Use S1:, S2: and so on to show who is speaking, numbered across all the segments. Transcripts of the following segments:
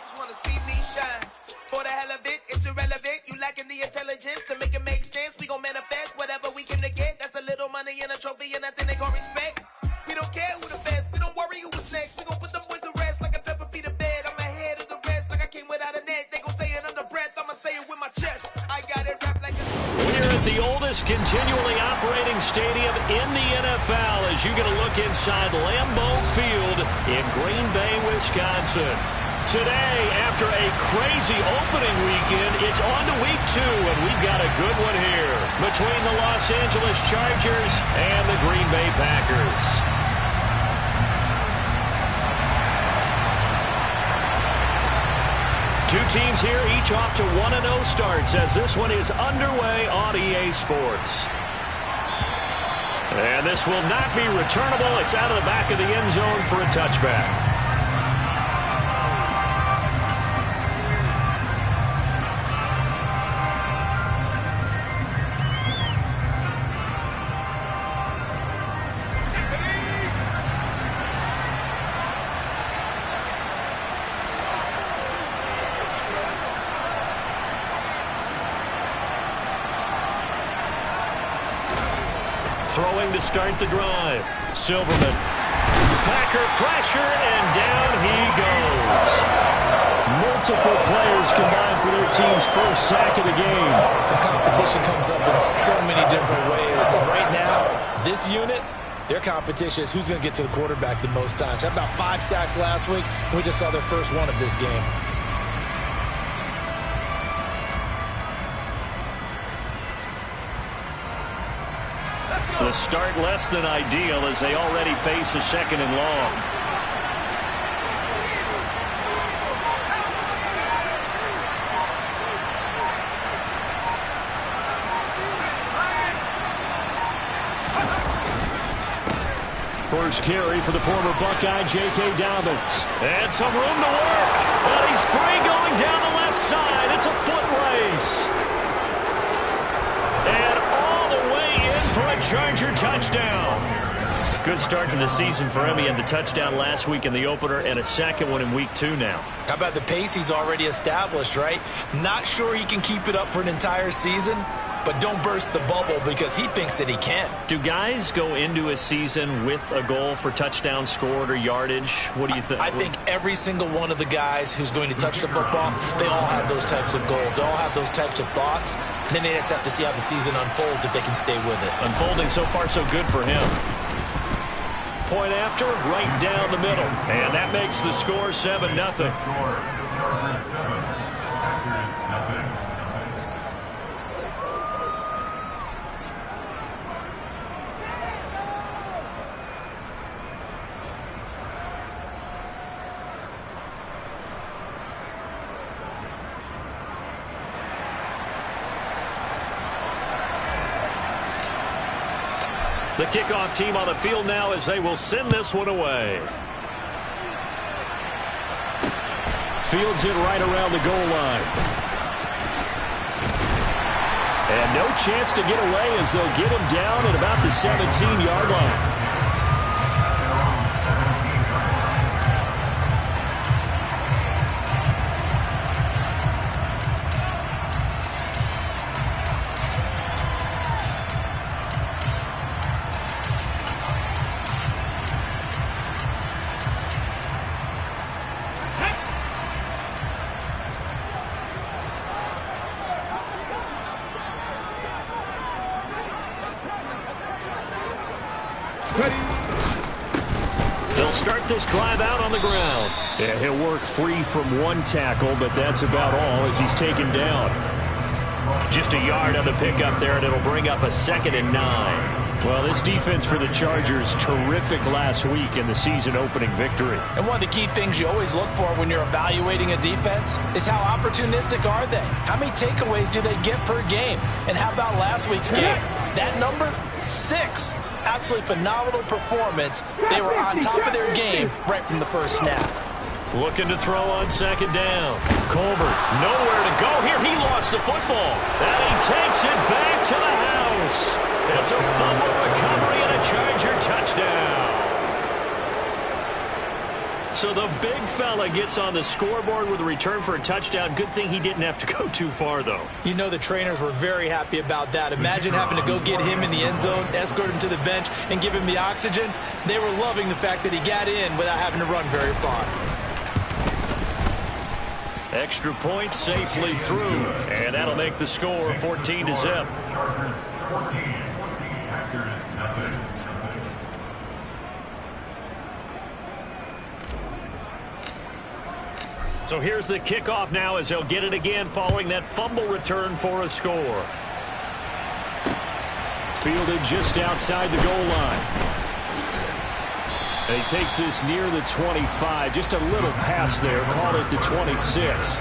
S1: just wanna see me shine. For the hell of it, it's irrelevant. You lacking the intelligence to make it make sense. We gon' manifest whatever we came to get. That's a little money and a trophy and nothing they gon' respect. We don't care who the best. We don't worry who was next. We gon' put them boys to rest like a temper feet of bed. I'm ahead of the rest like I came without a net. They gon' say it under breath. I'ma say it with my chest. I got it wrapped like a...
S2: We're at the oldest continually operating stadium in the NFL as you get a look inside Lambeau Field in Green Bay, Wisconsin. Today, after a crazy opening weekend, it's on to week 2, and we've got a good one here between the Los Angeles Chargers and the Green Bay Packers. Two teams here, each off to 1-0 starts as this one is underway on EA Sports. And this will not be returnable. It's out of the back of the end zone for a touchback. Throwing to start the drive. Silverman. Packer pressure, and down he goes. Multiple players combined for their team's first sack of the game.
S3: The competition comes up in so many different ways. And right now, this unit, their competition is who's going to get to the quarterback the most times. Had about 5 sacks last week. We just saw their first one of this game.
S2: The start less than ideal as they already face a second and long. First carry for the former Buckeye, J.K. Dobbins. And some room to work. And he's free going down the left side. It's a foot race. And all the way in for a Charger touchdown. Good start to the season for him. He had the touchdown last week in the opener and a second one in week 2 now.
S3: How about the pace he's already established, right? Not sure he can keep it up for an entire season, but don't burst the bubble because he thinks that he can.
S2: Do guys go into a season with a goal for touchdown scored or yardage? What do you think?
S3: I think every single one of the guys who's going to touch the football, they all have those types of goals. They all have those types of thoughts. And then they just have to see how the season unfolds if they can stay with it.
S2: Unfolding so far so good for him. Point after, right down the middle. And that makes the score 7-0. The kickoff team on the field now as they will send this one away. Fields it right around the goal line. And no chance to get away as they'll get him down at about the 17-yard line. They'll start this drive out on the ground. Yeah, he'll work free from one tackle, but that's about all as he's taken down. Just a yard on the pickup there, and it'll bring up a 2nd and 9. Well, this defense for the Chargers, terrific last week in the season-opening victory.
S3: And one of the key things you always look for when you're evaluating a defense is how opportunistic are they? How many takeaways do they get per game? And how about last week's game? That number, 6. Absolutely phenomenal performance. They were on top of their game right from the first snap.
S2: Looking to throw on 2nd down. Colbert, nowhere to go here. He lost the football. And he takes it back to the house. It's a fumble recovery and a Charger touchdown. So the big fella gets on the scoreboard with a return for a touchdown. Good thing he didn't have to go too far, though.
S3: You know the trainers were very happy about that. Imagine having to go get him in the end zone, escort him to the bench, and give him the oxygen. They were loving the fact that he got in without having to run very far.
S2: Extra point safely through, and that'll make the score 14-0. So here's the kickoff now as they'll get it again following that fumble return for a score. Fielded just outside the goal line. And he takes this near the 25. Just a little pass there. Called it the 26.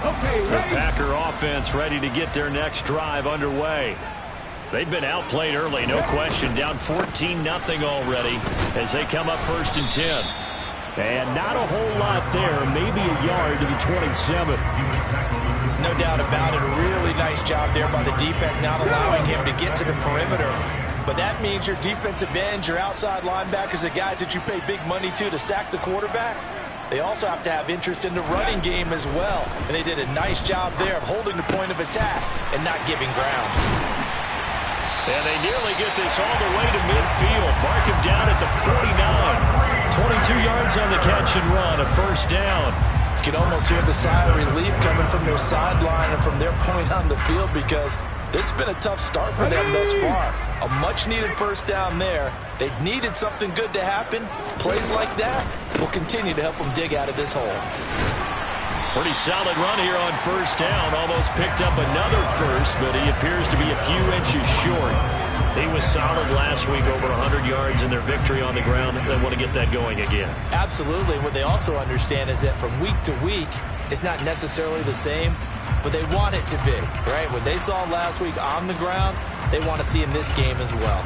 S2: The Packer offense ready to get their next drive underway. They've been outplayed early, no question. Down 14-0 already as they come up 1st and 10. And not a whole lot there. Maybe a yard to the 27.
S3: No doubt about it. A really nice job there by the defense, not allowing him to get to the perimeter. But that means your defensive ends, your outside linebackers, the guys that you pay big money to sack the quarterback, they also have to have interest in the running game as well. And they did a nice job there of holding the point of attack and not giving ground.
S2: And they nearly get this all the way to midfield. Mark him down at the 49. 22 yards on the catch and run, a 1st down.
S3: You can almost hear the sigh of relief coming from their sideline and from their point on the field because this has been a tough start for them thus far. A much-needed 1st down there. They needed something good to happen. Plays like that will continue to help them dig out of this hole.
S2: Pretty solid run here on 1st down. Almost picked up another first, but he appears to be a few inches short. He was solid last week, over 100 yards in their victory on the ground. They want to get that going again.
S3: Absolutely. What they also understand is that from week to week, it's not necessarily the same, but they want it to be, right? What they saw last week on the ground, they want to see in this game as well.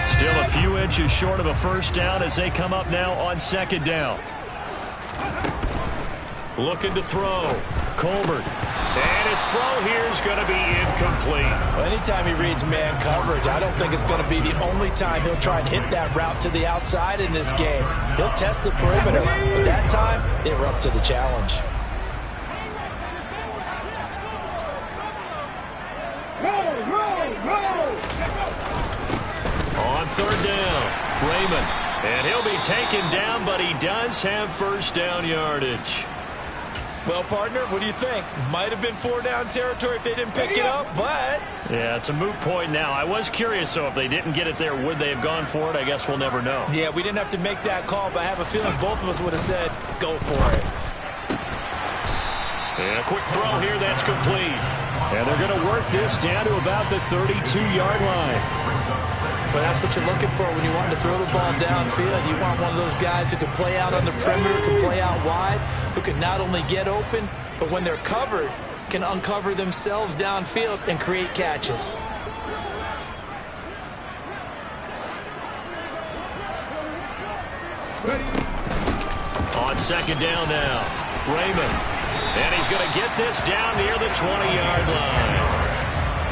S2: Still a few inches short of a 1st down as they come up now on 2nd down. Looking to throw. Colbert. And his throw here is going to be incomplete.
S3: Well, anytime he reads man coverage, I don't think it's going to be the only time he'll try and hit that route to the outside in this game. He'll test the perimeter, but that time, they were up to the challenge.
S2: On 3rd down, Raymond. And he'll be taken down, but he does have 1st down yardage.
S3: Well, partner, what do you think? Might have been 4-down territory if they didn't pick it up, but...
S2: Yeah, it's a moot point now. I was curious, so if they didn't get it there, would they have gone for it? I guess we'll never know.
S3: Yeah, we didn't have to make that call, but I have a feeling both of us would have said, go for it.
S2: And a quick throw here, that's complete. And they're going to work this down to about the 32-yard line.
S3: But that's what you're looking for when you want to throw the ball downfield. You want one of those guys who can play out on the perimeter, can play out wide, who can not only get open, but when they're covered, can uncover themselves downfield and create catches.
S2: On 2nd down now, Raymond. And he's going to get this down near the 20-yard line.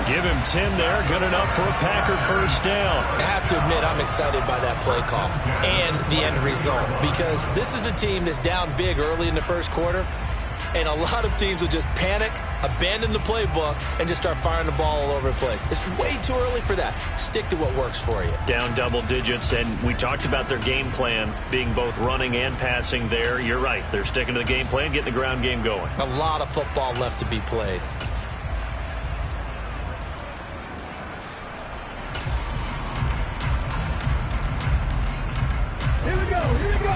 S2: Give him 10 there. Good enough for a Packer 1st down.
S3: I have to admit, I'm excited by that play call and the end result because this is a team that's down big early in the 1st quarter, and a lot of teams will just panic, abandon the playbook, and just start firing the ball all over the place. It's way too early for that. Stick to what works for you.
S2: Down double digits, and we talked about their game plan being both running and passing there. You're right. They're sticking to the game plan, getting the ground game going.
S3: A lot of football left to be played.
S4: Here we go, here we go.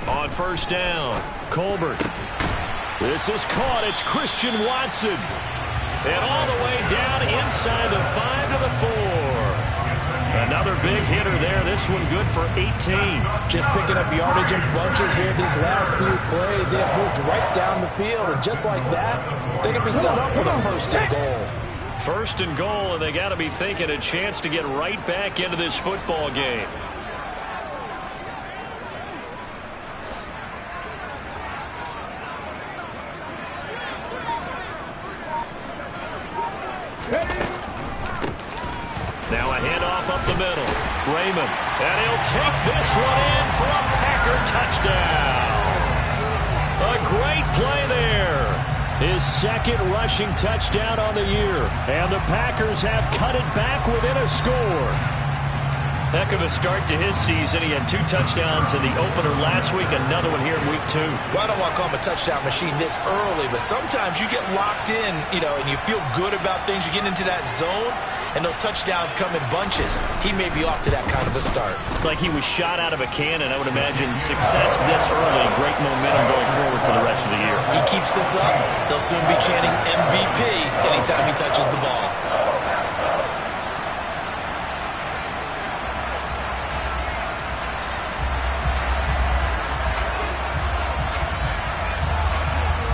S2: On 1st down, Colbert. This is caught. It's Christian Watson. And all the way down inside the 5 to the 4. Another big hitter there. This one good for 18.
S3: Just picking up yardage in bunches here these last few plays. They have moved right down the field. And just like that, they can be set up with a 1st and goal.
S2: First and goal, and they got to be thinking a chance to get right back into this football game. Now a handoff up the middle. Raymond, and he'll take this one in for a Packer touchdown. A great play there. His second rushing touchdown on the year. And the Packers have cut it back within a score. Heck of a start to his season. He had 2 touchdowns in the opener last week, another one here in week 2.
S3: Well, I don't want to call him a touchdown machine this early, but sometimes you get locked in, and you feel good about things. You get into that zone, and those touchdowns come in bunches. He may be off to that kind of a start.
S2: Like he was shot out of a cannon. I would imagine success this early, great momentum going forward for the rest of the year.
S3: He keeps this up, they'll soon be chanting MVP anytime he touches the ball.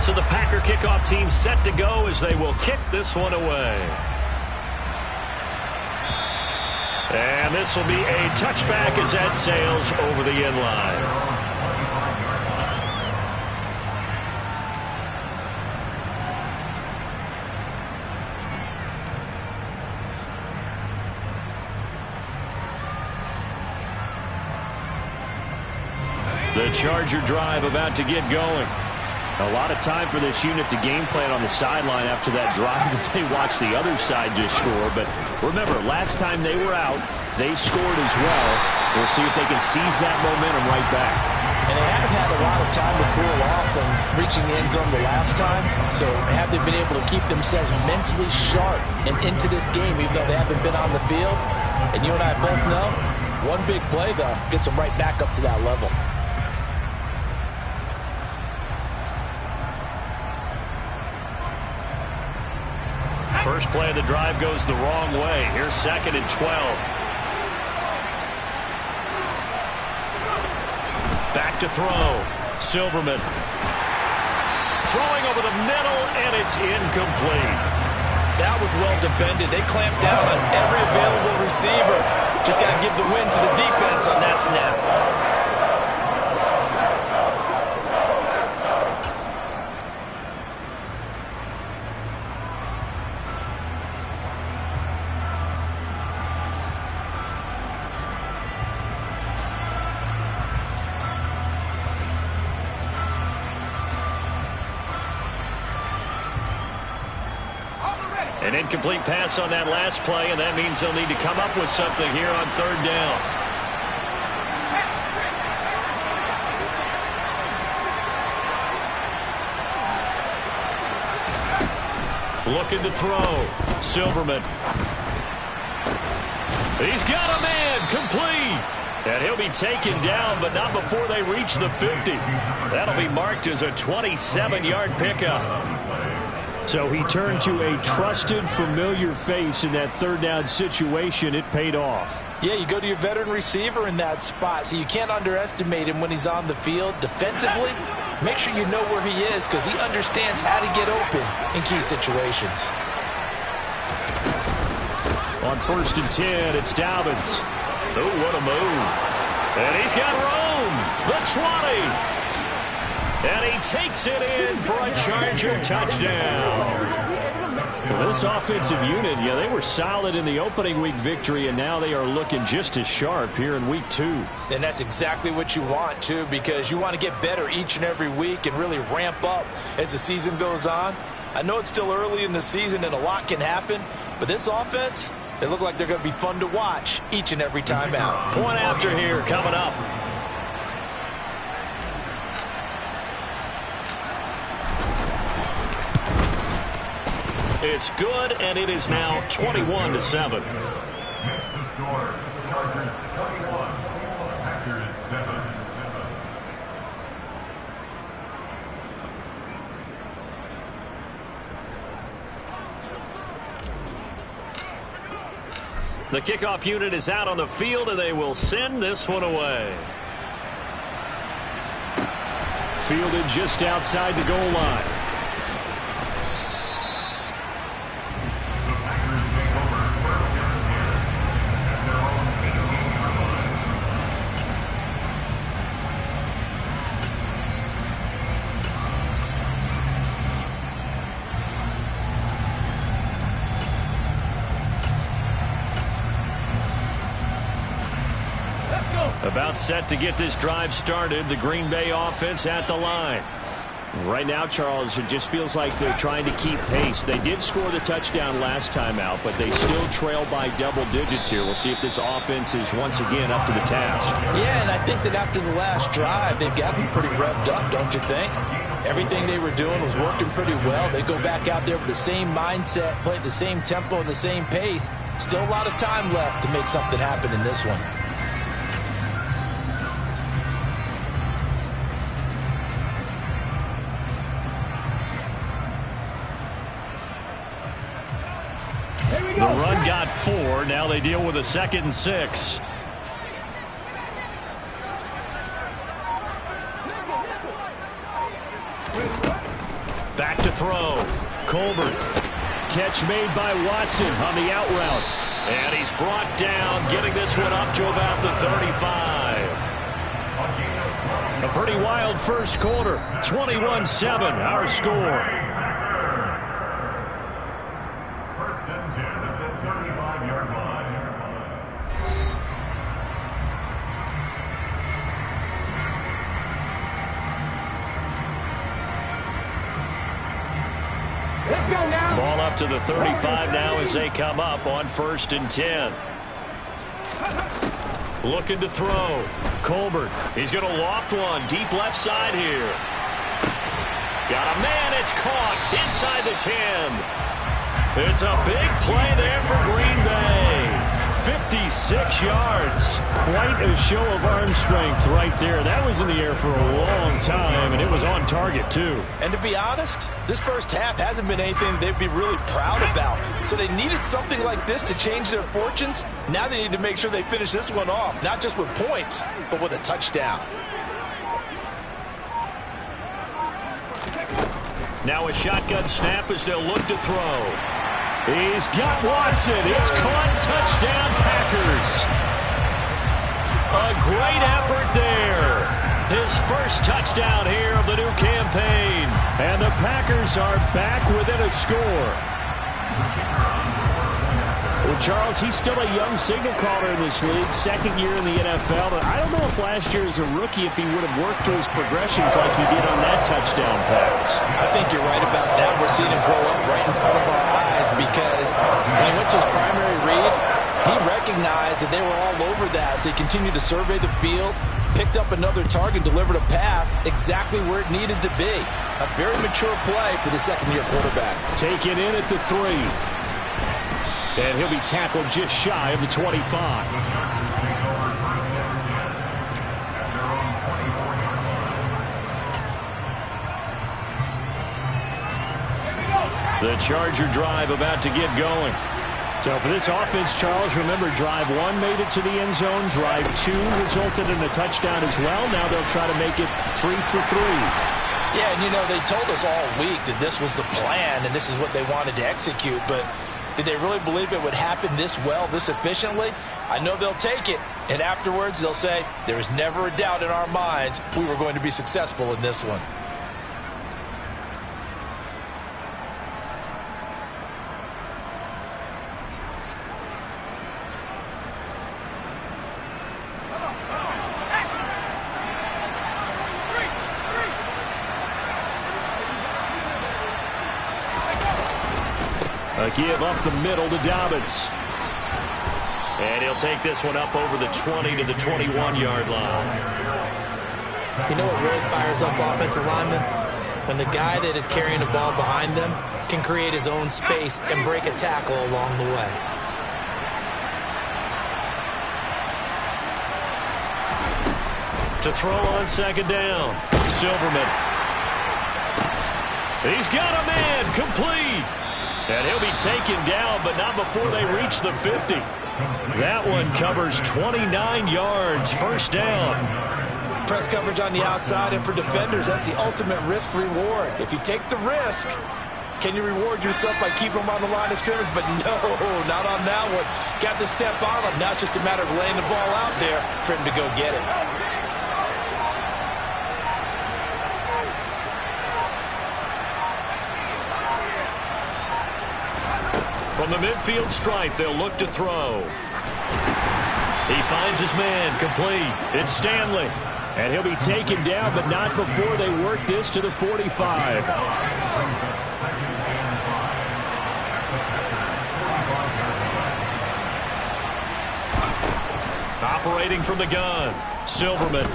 S2: So the Packer kickoff team set to go as they will kick this one away. And this will be a touchback as that sails over the end line. The Charger drive about to get going. A lot of time for this unit to game plan on the sideline after that drive that they watched the other side just score. But remember, last time they were out, they scored as well. We'll see if they can seize that momentum right back.
S3: And they haven't had a lot of time to cool off from reaching the end zone the last time. So have they been able to keep themselves mentally sharp and into this game, even though they haven't been on the field? And you and I both know, one big play, though, gets them right back up to that level.
S2: First play of the drive goes the wrong way. Here's 2nd and 12. Back to throw. Silverman. Throwing over the middle, and it's incomplete.
S3: That was well defended. They clamped down on every available receiver. Just got to give the win to the defense on that snap.
S2: An incomplete pass on that last play, and that means they'll need to come up with something here on 3rd down. Looking to throw. Silverman. He's got a man. Complete. And he'll be taken down, but not before they reach the 50. That'll be marked as a 27-yard pickup. So he turned to a trusted, familiar face in that 3rd down situation. It paid off.
S3: Yeah, you go to your veteran receiver in that spot, so you can't underestimate him when he's on the field. Defensively, make sure you know where he is because he understands how to get open in key situations.
S2: On 1st and 10, it's Dobbins. Oh, what a move. And he's got room. The 20. And he takes it in for a Charger touchdown. Well, this offensive unit, yeah, they were solid in the opening week victory, and now they are looking just as sharp here in week 2.
S3: And that's exactly what you want, too, because you want to get better each and every week and really ramp up as the season goes on. I know it's still early in the season and a lot can happen, but this offense, they look like they're going to be fun to watch each and every time out.
S2: Point after here coming up. It's good, and it is now 21-7.
S4: Next to score, Chargers 21, Packers 7.
S2: The kickoff unit is out on the field, and they will send this one away. Fielded just outside the goal line.
S4: The Packers
S2: About set to get this drive started. The Green Bay offense at the line. Right now, Charles, it just feels like they're trying to keep pace. They did score the touchdown last time out, but they still trail by double digits here. We'll see if this offense is once again up to the task.
S3: Yeah, and I think that after the last drive, they've got to be pretty revved up, don't you think? Everything they were doing was working pretty well. They go back out there with the same mindset, play at the same tempo and the same pace. Still a lot of time left to make something happen in this one.
S2: The run got 4. Now they deal with a 2nd and 6. Back to throw. Colbert. Catch made by Watson on the out route. And he's brought down, getting this one up to about the 35. A pretty wild first quarter. 21-7, our score.
S4: First and 10 at the 35-yard line.
S2: Ball up to the 35 now as they come up on 1st and 10. Looking to throw. Colbert. He's going to loft one. Deep left side here. Got a man. It's caught inside the 10. It's a big play there for Green Bay. 56 yards. Quite a show of arm strength right there. That was in the air for a long time, and it was on target, too.
S3: And to be honest, this first half hasn't been anything they'd be really proud about. So they needed something like this to change their fortunes. Now they need to make sure they finish this one off, not just with points, but with a touchdown.
S2: Now a shotgun snap as they'll look to throw. He's got Watson. It's caught. Touchdown, Packers. A great effort there. His first touchdown here of the new campaign. And the Packers are back within a score. Well, Charles, he's still a young signal caller in this league, 2nd year in the NFL. But I don't know if last year as a rookie if he would have worked through his progressions like he did on that touchdown pass.
S3: I think you're right about that. We're seeing him grow up right in front of our eyes because when he went to his primary read, he recognized that they were all over that. So he continued to survey the field, picked up another target, delivered a pass exactly where it needed to be. A very mature play for the 2nd-year quarterback.
S2: Taken in at the 3. And he'll be tackled just shy of the 25. The Charger drive about to get going. So for this offense, Charles, remember, drive 1 made it to the end zone. Drive 2 resulted in a touchdown as well. Now they'll try to make it 3 for 3.
S3: Yeah, and you know, they told us all week that this was the plan and this is what they wanted to execute, but did they really believe it would happen this well, this efficiently? I know they'll take it, and afterwards they'll say, there was never a doubt in our minds we were going to be successful in this one.
S2: A give up the middle to Dobbins. And he'll take this one up over the 20 to the 21-yard line.
S5: You know what really fires up offensive linemen? When the guy that is carrying the ball behind them can create his own space and break a tackle along the way.
S2: To throw on 2nd down. Silverman. He's got a man complete. And he'll be taken down, but not before they reach the 50. That one covers 29 yards. 1st down.
S5: Press coverage on the outside, and for defenders, that's the ultimate risk-reward. If you take the risk, can you reward yourself by keeping them on the line of scrimmage? But no, not on that one. Got to step on him. Now it's just a matter of laying the ball out there for him to go get it.
S2: From the midfield stripe, they'll look to throw. He finds his man, complete. It's Stanley. And he'll be taken down, but not before they work this to the 45. Operating from the gun, Silverman.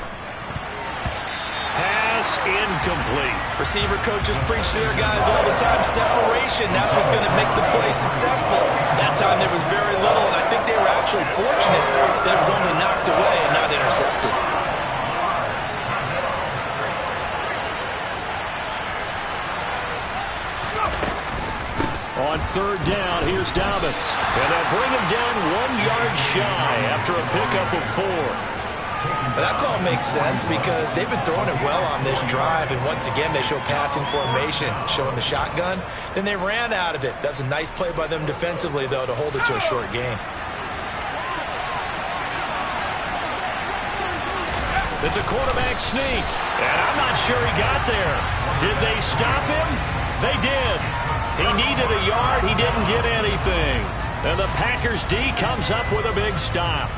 S2: Pass incomplete.
S5: Receiver coaches preach to their guys all the time. Separation, that's what's going to make the play successful. That time there was very little, and I think they were actually fortunate that it was only knocked away and not intercepted.
S2: On third down, here's Dobbins. And they'll bring him down 1 yard shy after a pickup of 4.
S5: But that call makes sense because they've been throwing it well on this drive, and once again they show passing formation, showing the shotgun. Then they ran out of it. That's a nice play by them defensively, though, to hold it to a short game.
S2: It's a quarterback sneak, and I'm not sure he got there. Did they stop him? They did. He needed a yard. He didn't get anything. And the Packers D comes up with a big stop.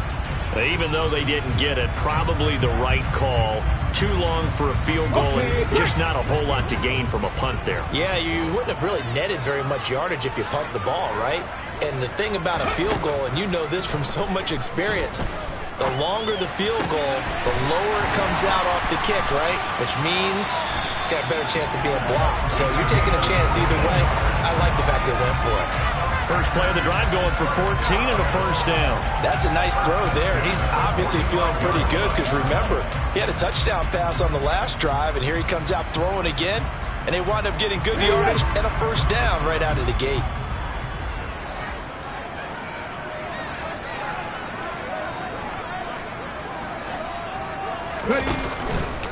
S2: Even though they didn't get it, probably the right call. Too long for a field goal and just not a whole lot to gain from a punt there.
S5: Yeah, you wouldn't have really netted very much yardage if you punt the ball, right? And the thing about a field goal, and you know this from so much experience, the longer the field goal, the lower it comes out off the kick, right? Which means it's got a better chance of being blocked. So you're taking a chance either way. I like the fact they went for it.
S2: First play of the drive going for 14 and a first down.
S5: That's a nice throw there, and he's obviously feeling pretty good because remember, he had a touchdown pass on the last drive, and here he comes out throwing again, and they wind up getting good yardage and a first down right out of the gate.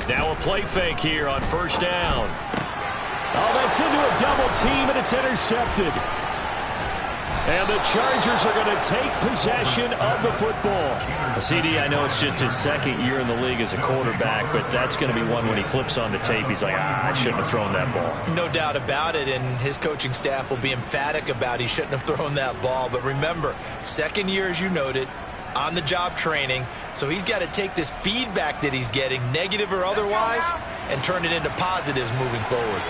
S2: Now a play fake here on first down. Oh, that's into a double team, and it's intercepted. And the Chargers are going to take possession of the football. CD, I know it's just his second year in the league as a quarterback, but that's going to be one when he flips on the tape, he's like, I shouldn't have thrown that ball.
S5: No doubt about it, and his coaching staff will be emphatic about he shouldn't have thrown that ball. But remember, second year, as you noted, on-the-job training, so he's got to take this feedback that he's getting, negative or otherwise, and turn it into positives moving forward.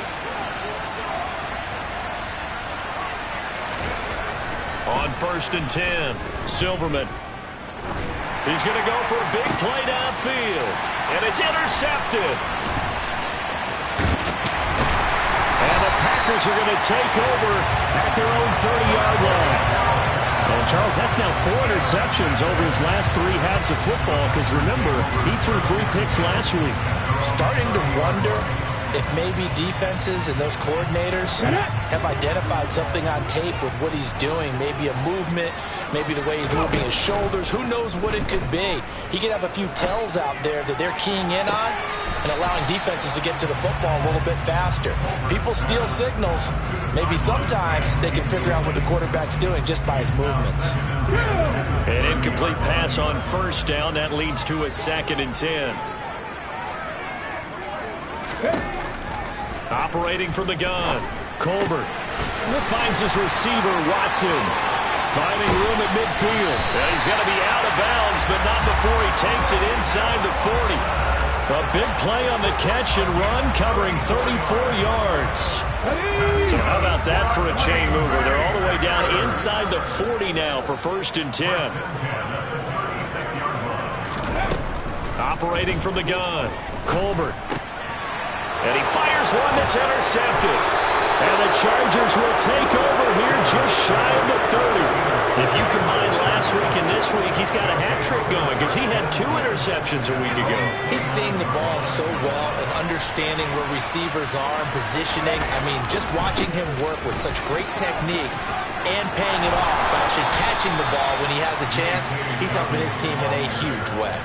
S2: On first and 10, Silverman. He's going to go for a big play downfield, and it's intercepted. And the Packers are going to take over at their own 30-yard line. And Charles, that's now 4 interceptions over his last 3 halves of football, because remember, he threw 3 picks last week.
S5: Starting to wonder if maybe defenses and those coordinators have identified something on tape with what he's doing, maybe a movement, maybe the way he's moving his shoulders. Who knows what it could be? He could have a few tells out there that they're keying in on and allowing defenses to get to the football a little bit faster. People steal signals. Maybe sometimes they can figure out what the quarterback's doing just by his movements.
S2: An incomplete pass on first down. That leads to a 2nd and 10. Operating from the gun, Colbert finds his receiver, Watson, finding room at midfield. And he's going to be out of bounds, but not before he takes it inside the 40. A big play on the catch and run, covering 34 yards. So how about that for a chain mover? They're all the way down inside the 40 now for first and 10. Operating from the gun, Colbert. And he fires one that's intercepted. And the Chargers will take over here just shy of the 30. If you combine last week and this week, he's got a hat trick going because he had 2 interceptions a week ago.
S5: He's seeing the ball so well and understanding where receivers are and positioning. I mean, just watching him work with such great technique and paying it off by actually catching the ball when he has a chance, he's helping his team in a huge way.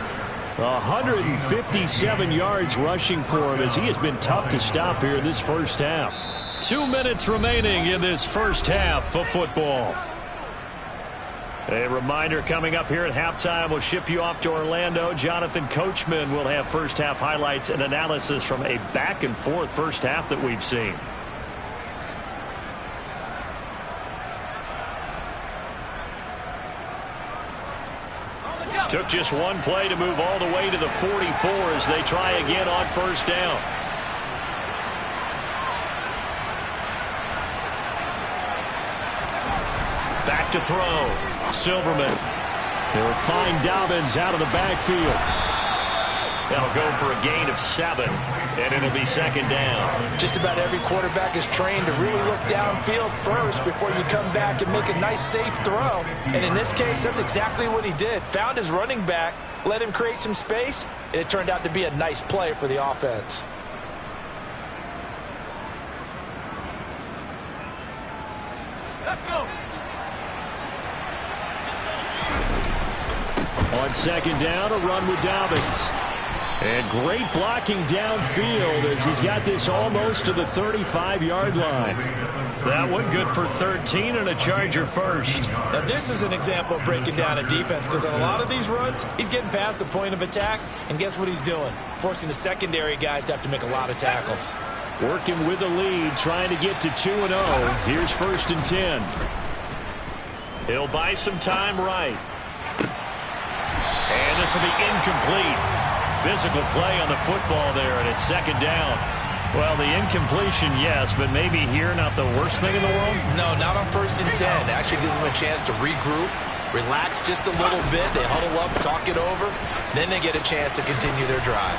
S2: 157 yards rushing for him as he has been tough to stop here in this first half. 2 minutes remaining in this first half of football. A reminder coming up here at halftime. We'll ship you off to Orlando. Jonathan Coachman will have first half highlights and analysis from a back and forth first half that we've seen. Took just one play to move all the way to the 44 as they try again on first down. Back to throw. Silverman. They'll find Dobbins out of the backfield. That'll go for a gain of 7, and it'll be second down.
S3: Just about every quarterback is trained to really look downfield first before you come back and make a nice, safe throw. And in this case, that's exactly what he did. Found his running back, let him create some space, and it turned out to be a nice play for the offense.
S1: Let's go.
S2: On second down, a run with Dobbins. And great blocking downfield as he's got this almost to the 35-yard line. That one good for 13 and a Charger first.
S5: Now this is an example of breaking down a defense, because on a lot of these runs, he's getting past the point of attack, and guess what he's doing? Forcing the secondary guys to have to make a lot of tackles.
S2: Working with the lead, trying to get to 2-0. Here's first and 10. He'll buy some time right. And this will be incomplete. Physical play on the football there, and it's second down. Well, the incompletion, yes, but maybe here not the worst thing in the world?
S5: No, not on first and 10. Actually gives them a chance to regroup, relax just a little bit. They huddle up, talk it over. Then they get a chance to continue their drive.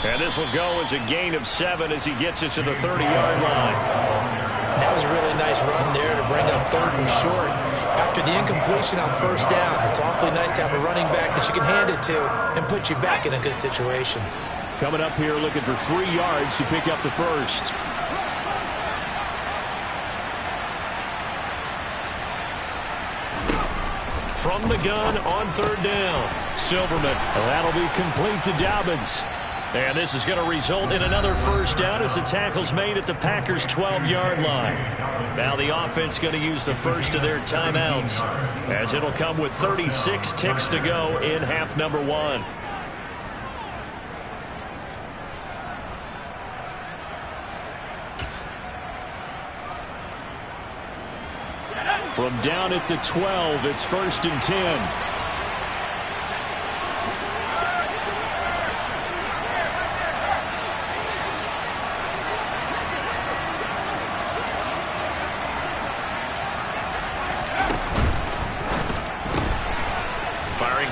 S2: And this will go as a gain of 7 as he gets it to the 30-yard line.
S5: That was a really nice run there to bring up third and short. After the incompletion on first down, it's awfully nice to have a running back that you can hand it to and put you back in a good situation.
S2: Coming up here looking for 3 yards to pick up the first. From the gun on third down. Silverman. That'll be complete to Dobbins. And this is going to result in another first down as the tackle's made at the Packers' 12-yard line. Now the offense going to use the first of their timeouts as it'll come with 36 ticks to go in half number 1. From down at the 12, it's first and 10.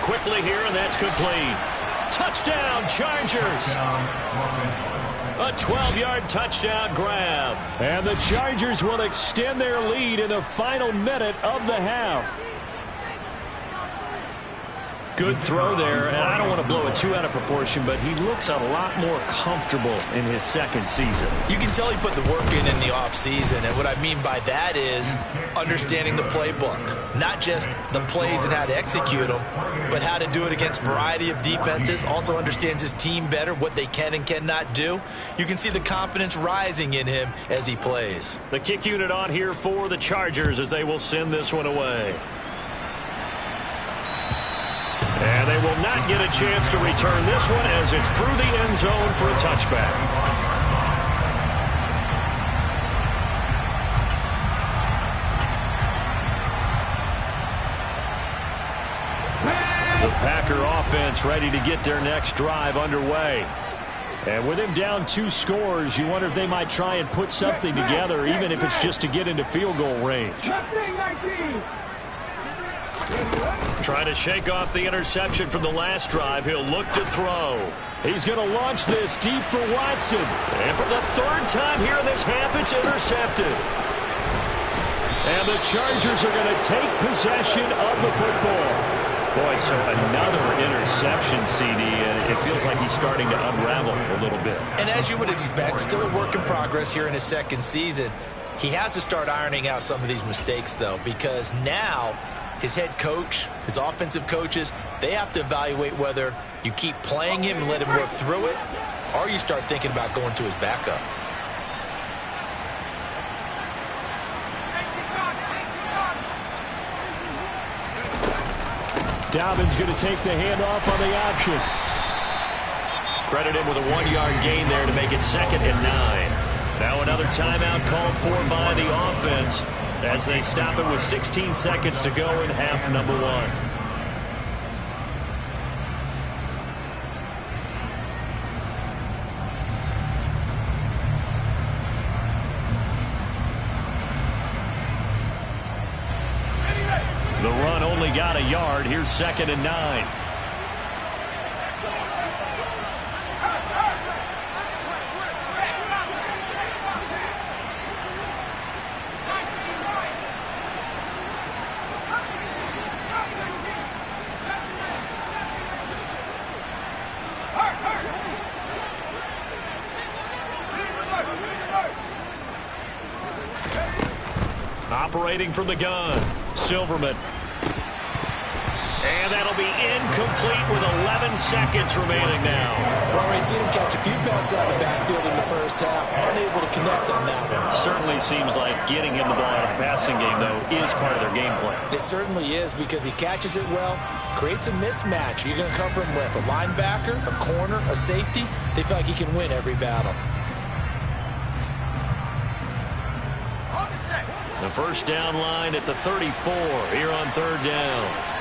S2: Quickly here, and that's complete. Touchdown, Chargers. A 12-yard touchdown grab. And the Chargers will extend their lead in the final minute of the half. Good throw there, and I don't want to blow it too out of proportion, but he looks a lot more comfortable in his second season.
S5: You can tell he put the work in the offseason, and what I mean by that is understanding the playbook. Not just the plays and how to execute them, but how to do it against a variety of defenses. Also understands his team better, what they can and cannot do. You can see the confidence rising in him as he plays.
S2: The kick unit on here for the Chargers as they will send this one away. And they will not get a chance to return this one as it's through the end zone for a touchback. The Packer offense ready to get their next drive underway. And with him down 2 scores, you wonder if they might try and put something together, even if it's just to get into field goal range. Trying to shake off the interception from the last drive. He'll look to throw. He's going to launch this deep for Watson. And for the 3rd time here in this half, it's intercepted. And the Chargers are going to take possession of the football. Boy, so another interception, CD, and it feels like he's starting to unravel a little bit. And
S5: as you would expect, still a work in progress here in his second season. He has to start ironing out some of these mistakes, though, because now his head coach, his offensive coaches, they have to evaluate whether you keep playing him and let him work through it, or you start thinking about going to his backup.
S2: Dobbins going to take the handoff on the option. Credit him with a 1-yard gain there to make it 2nd and 9. Now another timeout called for by the offense as they stop it with 16 seconds to go in half number 1. only got a yard. Here's 2nd and 9. Operating from the gun, Silverman. And that'll be incomplete with 11 seconds remaining now.
S5: Well, we've seen him catch a few passes out of the backfield in the first half. Unable to connect on that one.
S2: Certainly seems like getting him the ball out of the passing game, though, is part of their game plan.
S5: It certainly is because he catches it well, creates a mismatch. You're going to cover him with a linebacker, a corner, a safety. They feel like he can win every battle.
S2: The first down line at the 34 here on 3rd down.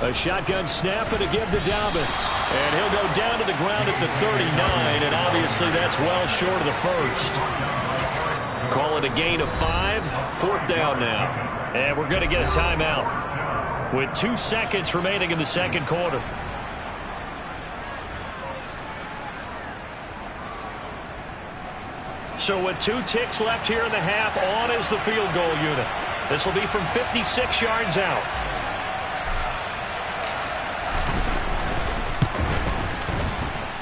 S2: A shotgun snap and a give to Dobbins. And he'll go down to the ground at the 39, and obviously that's well short of the first. Call it a gain of 5. 4th down now. And we're going to get a timeout with 2 seconds remaining in the second quarter. So with 2 ticks left here in the half, on is the field goal unit. This will be from 56 yards out.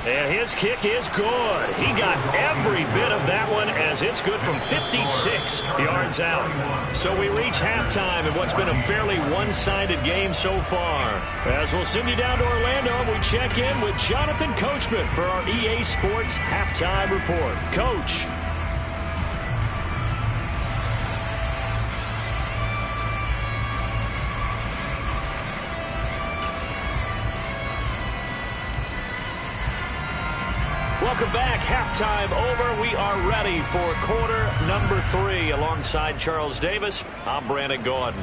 S2: And his kick is good. He got every bit of that one as it's good from 56 yards out. So we reach halftime in what's been a fairly one-sided game so far. As we'll send you down to Orlando, and we check in with Jonathan Coachman for our EA Sports Halftime Report. Coach. Welcome back. Halftime over. We are ready for quarter number 3. Alongside Charles Davis, I'm Brandon Gaudin.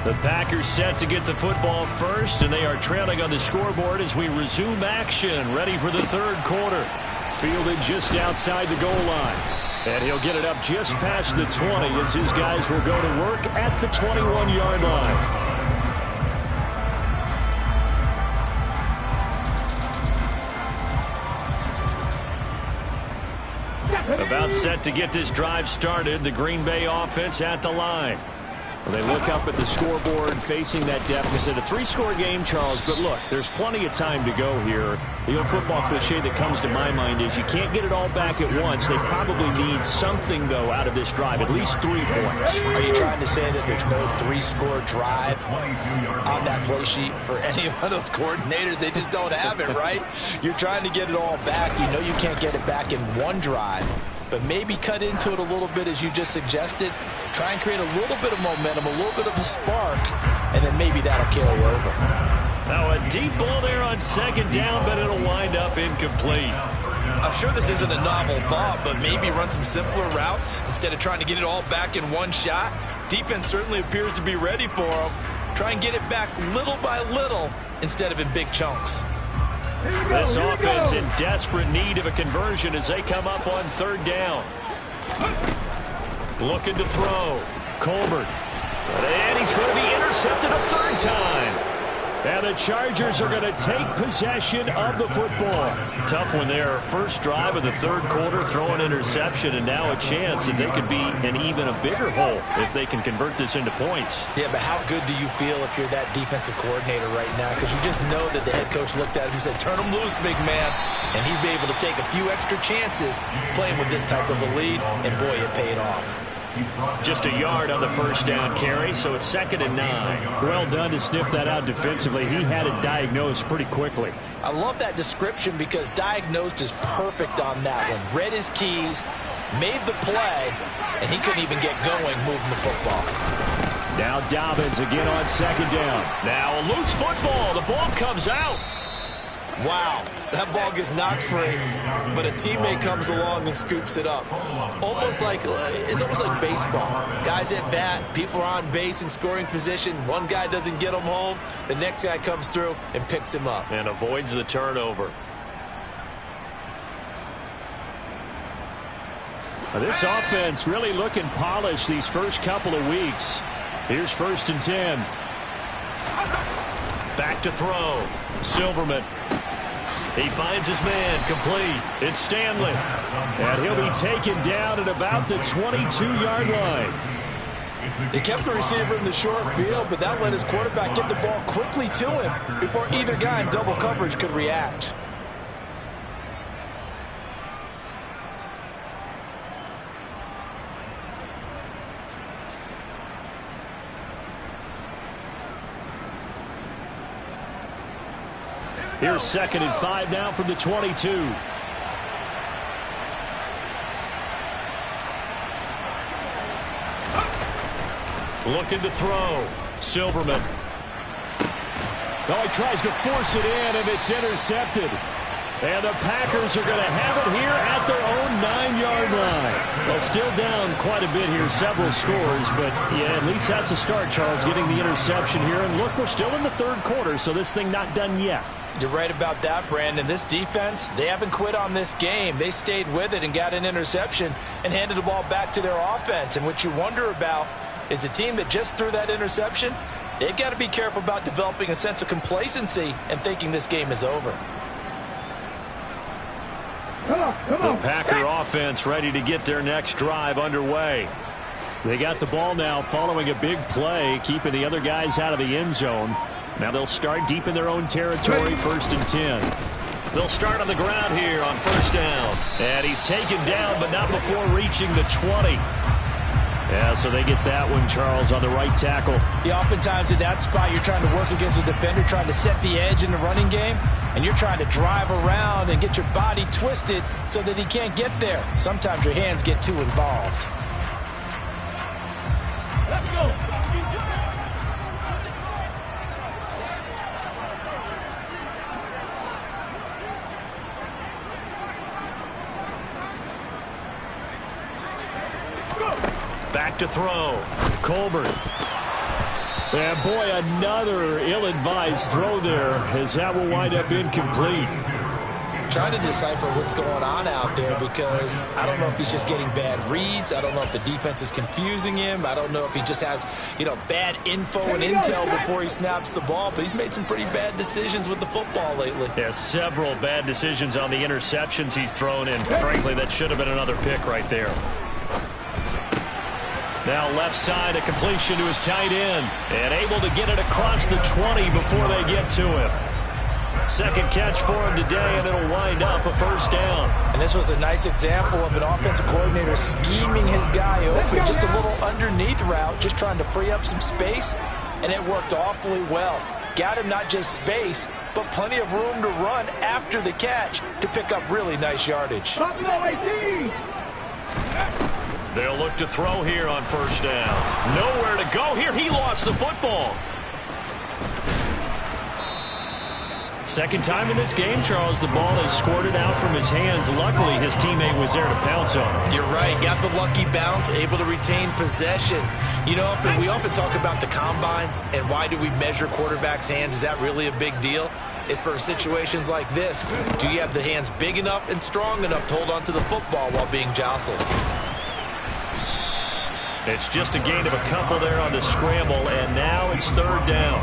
S2: The Packers set to get the football first, and they are trailing on the scoreboard as we resume action, ready for the 3rd quarter. Fielded just outside the goal line. And he'll get it up just past the 20 as his guys will go to work at the 21-yard line. About set to get this drive started, the Green Bay offense at the line. Well, they look up at the scoreboard facing that deficit. A 3-score game, Charles, but look, there's plenty of time to go here. The old football cliche that comes to my mind is you can't get it all back at once. They probably need something, though, out of this drive, at least 3 points.
S5: Are you trying to say that there's no 3-score drive on that play sheet for any of those coordinators? They just don't have it, right? You're trying to get it all back. You know you can't get it back in one drive. But maybe cut into it a little bit as you just suggested. Try and create a little bit of momentum, a little bit of a spark, and then maybe that'll carry over.
S2: Now a deep ball there on 2nd down, but it'll wind up incomplete.
S5: I'm sure this isn't a novel thought, but maybe run some simpler routes instead of trying to get it all back in one shot. Defense certainly appears to be ready for them. Try and get it back little by little instead of in big chunks.
S2: This offense in desperate need of a conversion as they come up on 3rd down. Looking to throw. Colbert. And he's going to be intercepted a 3rd time. And the Chargers are going to take possession of the football. Tough one there. First drive of the 3rd quarter, throw an interception, and now a chance that they could be in even a bigger hole if they can convert this into points.
S5: Yeah, but how good do you feel if you're that defensive coordinator right now? Because you just know that the head coach looked at him and said, turn him loose, big man. And he'd be able to take a few extra chances playing with this type of a lead, and boy, it paid off.
S2: Just a yard on the first down carry, so it's 2nd and 9. Well done to sniff that out defensively. He had it diagnosed pretty quickly.
S5: I love that description because diagnosed is perfect on that one. Read his keys, made the play, and he couldn't even get going moving the football.
S2: Now Dobbins again on 2nd down. Now a loose football. The ball comes out.
S5: Wow, that ball gets knocked free, but a teammate comes along and scoops it up. It's almost like baseball. Guys at bat, people are on base in scoring position. One guy doesn't get him home, the next guy comes through and picks him up.
S2: And avoids the turnover. This offense really looking polished these first couple of weeks. Here's 1st and 10. Back to throw. Silverman. He finds his man, complete. It's Stanley. And he'll be taken down at about the 22-yard line.
S3: He kept the receiver in the short field, but that let his quarterback get the ball quickly to him before either guy in double coverage could react.
S2: Here's 2nd and 5 now from the 22. Looking to throw. Silverman. Oh, he tries to force it in, and it's intercepted. And the Packers are going to have it here at their own 9-yard line. Well, still down quite a bit here, several scores, but yeah, at least that's a start, Charles, getting the interception here. And look, we're still in the 3rd quarter, so this thing not done yet.
S3: You're right about that, Brandon. This defense, they haven't quit on this game. They stayed with it and got an interception and handed the ball back to their offense. And what you wonder about is the team that just threw that interception, they've got to be careful about developing a sense of complacency and thinking this game is over.
S2: The Packer offense ready to get their next drive underway. They got the ball now following a big play, keeping the other guys out of the end zone. Now they'll start deep in their own territory, 1st and 10. They'll start on the ground here on 1st down. And he's taken down, but not before reaching the 20. Yeah, so they get that one, Charles, on the right tackle.
S3: Yeah, oftentimes at that spot, you're trying to work against a defender, trying to set the edge in the running game, and you're trying to drive around and get your body twisted so that he can't get there. Sometimes your hands get too involved. Let's go.
S2: Back to throw. Colbert. And boy, another ill-advised throw there, as that will wind up incomplete.
S5: Trying to decipher what's going on out there, because I don't know if he's just getting bad reads. I don't know if the defense is confusing him. I don't know if he just has, bad info and intel before he snaps the ball. But he's made some pretty bad decisions with the football lately.
S2: Yeah, several bad decisions on the interceptions he's thrown in. Frankly, that should have been another pick right there. Now left side, a completion to his tight end. And able to get it across the 20 before they get to him. 2nd catch for him today, and it'll wind up a 1st down.
S3: And this was a nice example of an offensive coordinator scheming his guy open. Just a little underneath route, just trying to free up some space, and it worked awfully well. Got him not just space, but plenty of room to run after the catch to pick up really nice yardage.
S2: They'll look to throw here on 1st down. Nowhere to go here. He lost the football. 2nd time in this game, Charles, the ball is squirted out from his hands. Luckily, his teammate was there to pounce on him.
S5: You're right. Got the lucky bounce, able to retain possession. We often talk about the combine and why do we measure quarterbacks' hands. Is that really a big deal? It's for situations like this. Do you have the hands big enough and strong enough to hold onto the football while being jostled?
S2: It's just a gain of a couple there on the scramble, and now it's 3rd down.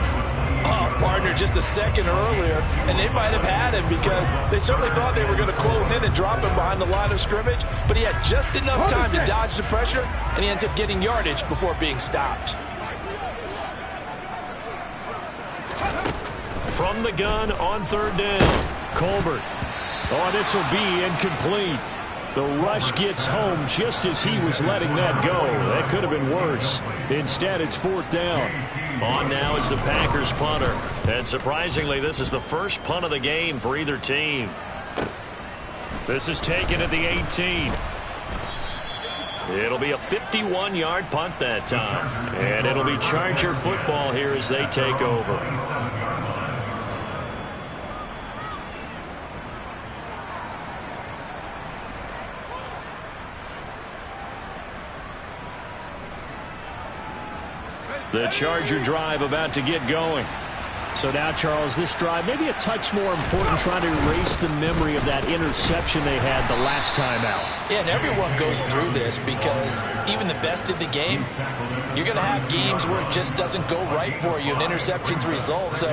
S3: Oh, partner, just a second earlier, and they might have had him because they certainly thought they were going to close in and drop him behind the line of scrimmage, but he had just enough time to dodge the pressure, and he ends up getting yardage before being stopped.
S2: From the gun on 3rd down, Colbert. Oh, this will be incomplete. The rush gets home just as he was letting that go. That could have been worse. Instead, it's 4th down. On now is the Packers punter. And surprisingly, this is the first punt of the game for either team. This is taken at the 18. It'll be a 51-yard punt that time. And it'll be Charger football here as they take over. The Charger drive about to get going.
S6: So now, Charles, this drive maybe a touch more important, trying to erase the memory of that interception they had the last time out.
S3: Yeah, and everyone goes through this because even the best in the game, you're going to have games where it just doesn't go right for you and interceptions result. So,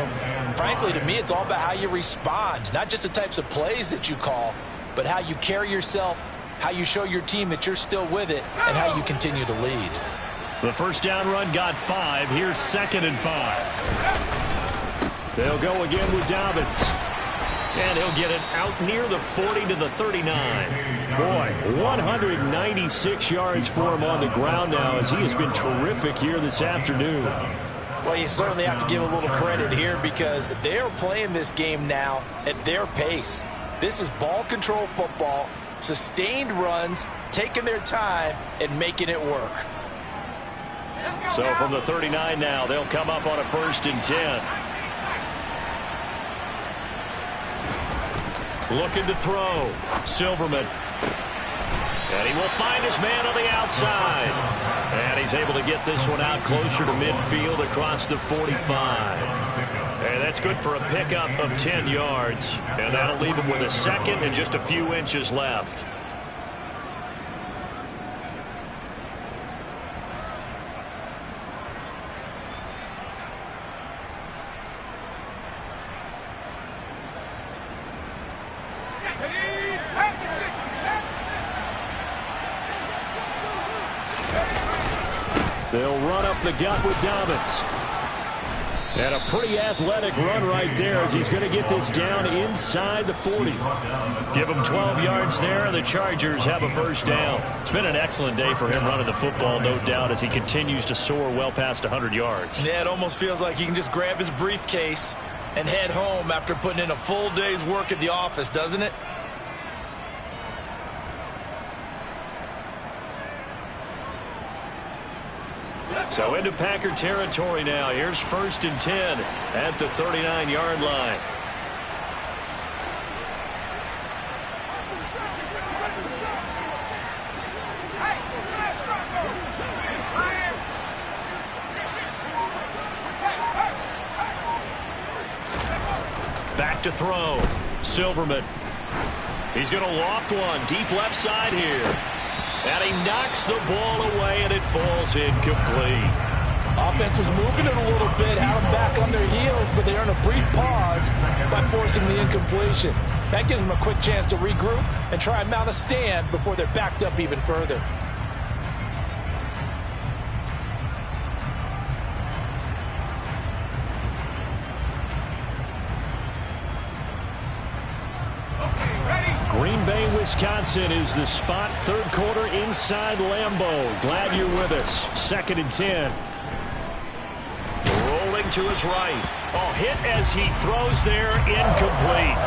S3: frankly, to me, it's all about how you respond, not just the types of plays that you call, but how you carry yourself, how you show your team that you're still with it, and how you continue to lead.
S2: The first down run got 5. Here's 2nd and 5. They'll go again with Dobbins. And he'll get it out near the 40 to the 39. Boy, 196 yards for him on the ground now as he has been terrific here this afternoon.
S3: Well, you certainly have to give a little credit here because they're playing this game now at their pace. This is ball control football, sustained runs, taking their time, and making it work.
S2: So from the 39 now, they'll come up on a 1st and 10. Looking to throw. Silverman. And he will find his man on the outside. And he's able to get this one out closer to midfield across the 45. And that's good for a pickup of 10 yards. And that'll leave him with a 2nd and just a few inches left. They'll run up the gut with Dobbins. And a pretty athletic run right there as he's going to get this down inside the 40. Give him 12 yards there, and the Chargers have a 1st down. It's been an excellent day for him running the football, no doubt, as he continues to soar well past 100 yards.
S5: Yeah, it almost feels like he can just grab his briefcase and head home after putting in a full day's work at the office, doesn't it?
S2: So into Packer territory now. Here's 1st and 10 at the 39-yard line. Back to throw. Silverman. He's going to loft one deep left side here. And he knocks the ball away, and it falls incomplete.
S3: Offense was moving it a little bit, had them back on their heels, but they earn a brief pause by forcing the incompletion. That gives them a quick chance to regroup and try and mount a stand before they're backed up even further.
S2: Green Bay, Wisconsin is the spot. 3rd quarter inside Lambeau. Glad you're with us. 2nd and 10. Rolling to his right. Oh, hit as he throws there. Incomplete.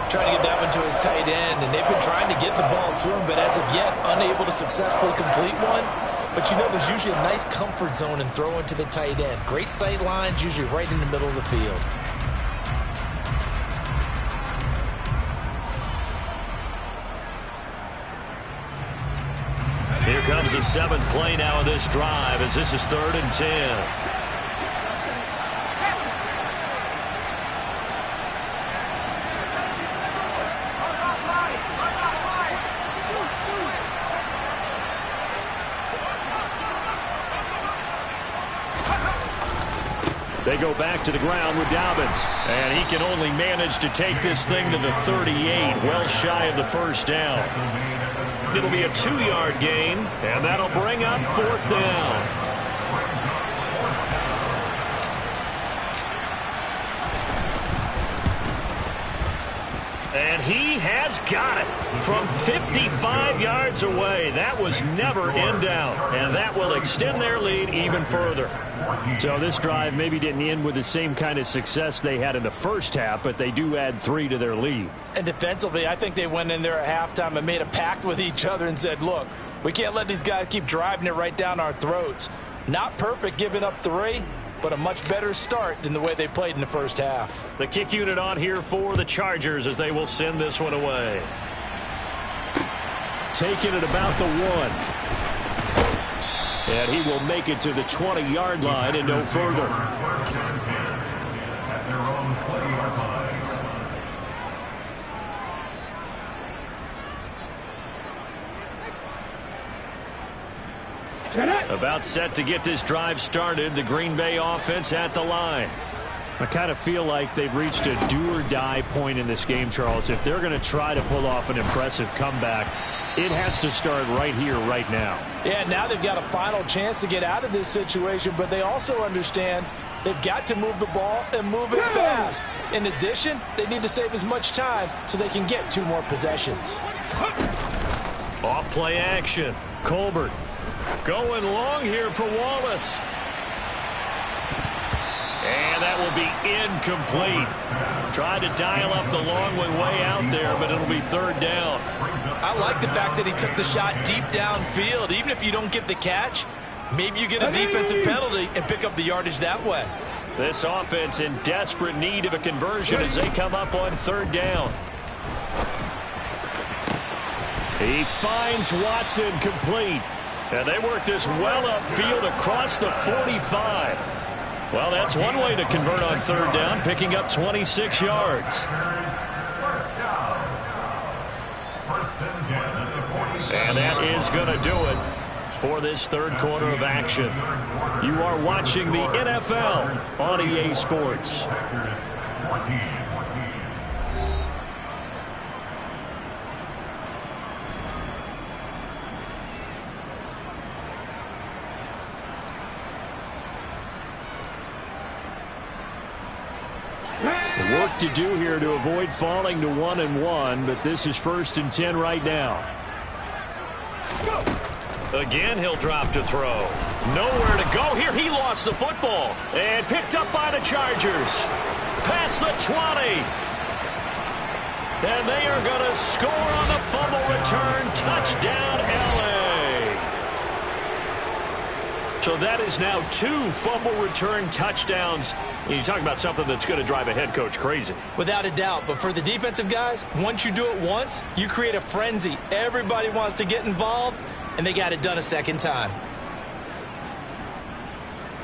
S5: Trying to get that one to his tight end, and they've been trying to get the ball to him, but as of yet, unable to successfully complete one. But you know, there's usually a nice comfort zone in throwing to the tight end. Great sight lines, usually right in the middle of the field.
S2: Here comes the 7th play now of this drive as this is 3rd and 10. They go back to the ground with Dobbins. And he can only manage to take this thing to the 38, well shy of the 1st down. It'll be a 2-yard gain, and that'll bring up 4th down. And he has got it from 55 yards away. That was never in doubt, and that will extend their lead even further. So this drive maybe didn't end with the same kind of success they had in the first half, but they do add 3 to their lead.
S3: And defensively, I think they went in there at halftime and made a pact with each other and said, look, we can't let these guys keep driving it right down our throats. Not perfect giving up 3, but a much better start than the way they played in the first half.
S2: The kick unit on here for the Chargers as they will send this one away. Taking it about the 1. And he will make it to the 20-yard line and no further.
S4: At their own 20-yard line.
S2: About set to get this drive started. The Green Bay offense at the line.
S6: I kind of feel like they've reached a do-or-die point in this game, Charles. If they're going to try to pull off an impressive comeback, it has to start right here, right now.
S5: Yeah, now they've got a final chance to get out of this situation, but they also understand they've got to move the ball and move it fast. In addition, they need to save as much time so they can get 2 more possessions.
S2: Off play action. Colbert going long here for Wallace. And that will be incomplete. Tried to dial up the long way out there, but it'll be 3rd down.
S5: I like the fact that he took the shot deep downfield. Even if you don't get the catch, maybe you get a defensive penalty and pick up the yardage that way.
S2: This offense in desperate need of a conversion as they come up on 3rd down. He finds Watson complete. And they work this well upfield across the 45. Well, that's one way to convert on 3rd down, picking up 26 yards. And that is going to do it for this 3rd quarter of action. You are watching the NFL on EA Sports. Work to do here to avoid falling to 1-1, but this is 1st and 10 right now. Again, he'll drop to throw. Nowhere to go here. He lost the football and picked up by the Chargers. Past the 20. And they are going to score on the fumble return. Touchdown, LA. So that is now 2 fumble return touchdowns. You talk about something that's going to drive a head coach crazy.
S5: Without a doubt. But for the defensive guys, once you do it once, you create a frenzy. Everybody wants to get involved, and they got it done a 2nd time.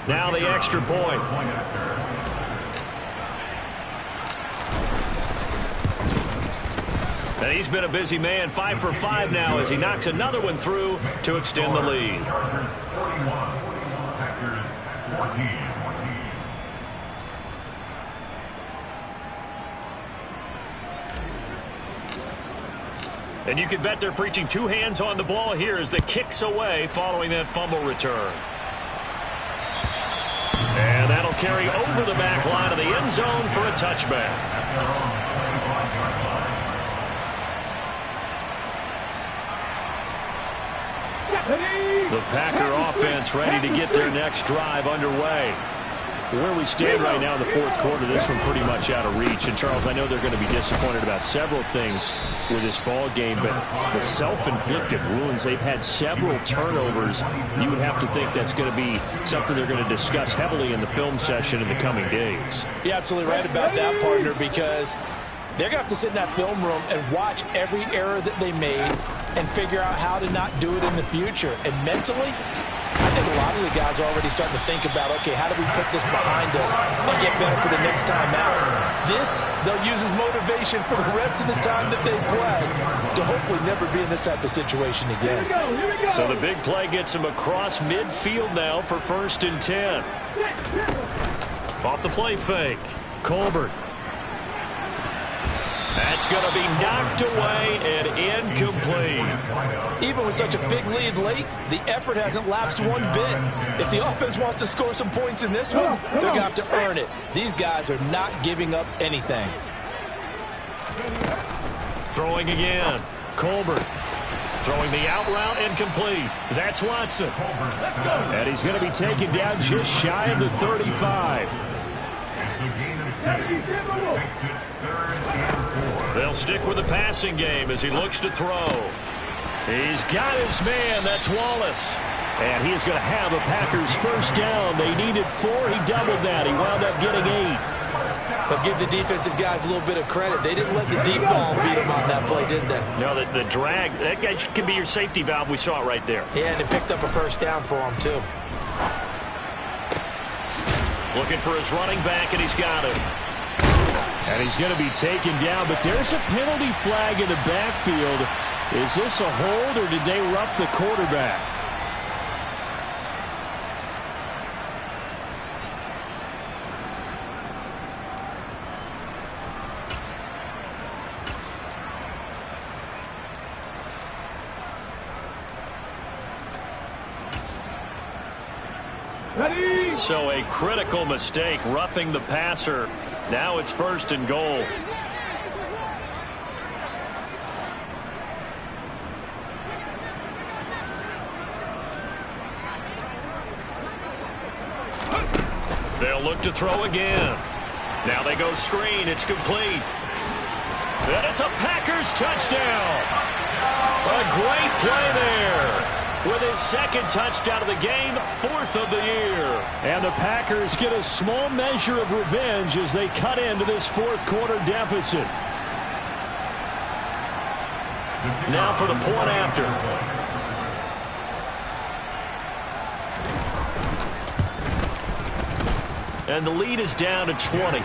S2: Now the extra point. And he's been a busy man, 5 for 5 now as he knocks another one through to extend the lead.
S4: Chargers 41, Packers 14.
S2: And you can bet they're preaching 2 hands on the ball here as the kicks away following that fumble return. And that'll carry over the back line of the end zone for a touchback. The Packer offense ready to get their next drive underway. Where we stand right now in the 4th quarter, this one pretty much out of reach. And, Charles, I know they're going to be disappointed about several things with this ball game, but the self-inflicted wounds, they've had several turnovers. You would have to think that's going to be something they're going to discuss heavily in the film session in the coming days.
S5: You're absolutely right about that, partner, because they're going to have to sit in that film room and watch every error that they made and figure out how to not do it in the future. And mentally, I think a lot of the guys are already starting to think about, okay, how do we put this behind us and get better for the next time out? This, they'll use as motivation for the rest of the time that they play to hopefully never be in this type of situation again.
S2: So the big play gets him across midfield now for 1st and 10. Off the play fake. Colbert. That's going to be knocked away and incomplete.
S5: Even with such a big lead late, the effort hasn't lapsed one bit. If the offense wants to score some points in this one, they're going to have to earn it. These guys are not giving up anything.
S2: Throwing again. Colbert. Throwing the out route incomplete. That's Watson. And he's going to be taken down just shy of the 35. They'll stick with the passing game as he looks to throw. He's got his man. That's Wallace. And he is going to have a Packers 1st down. They needed 4. He doubled that. He wound up getting 8.
S5: But give the defensive guys a little bit of credit. They didn't let the deep ball beat them on that play, did they?
S6: No, the drag, that guy can be your safety valve. We saw it right there.
S5: Yeah, and they picked up a first down for him, too.
S2: Looking for his running back, and he's got it.
S6: And he's going to be taken down, but there's a penalty flag in the backfield. Is this a hold, or did they rough the quarterback?
S2: So a critical mistake, roughing the passer. Now it's 1st and goal. They'll look to throw again. Now they go screen. It's complete. And it's a Packers touchdown. A great play there. With his 2nd touchdown of the game, 4th of the year.
S6: And the Packers get a small measure of revenge as they cut into this 4th quarter deficit.
S2: Now for the point after. And the lead is down to 20.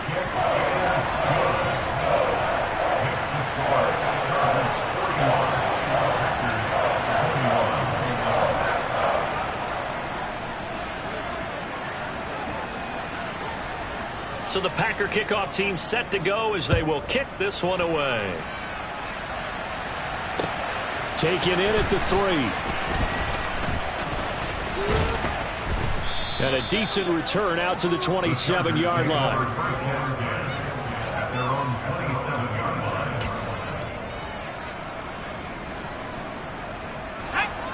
S2: So the Packer kickoff team set to go as they will kick this one away.
S6: Taken in at the 3. And a decent return out to the 27-yard line.
S4: At their own 27-yard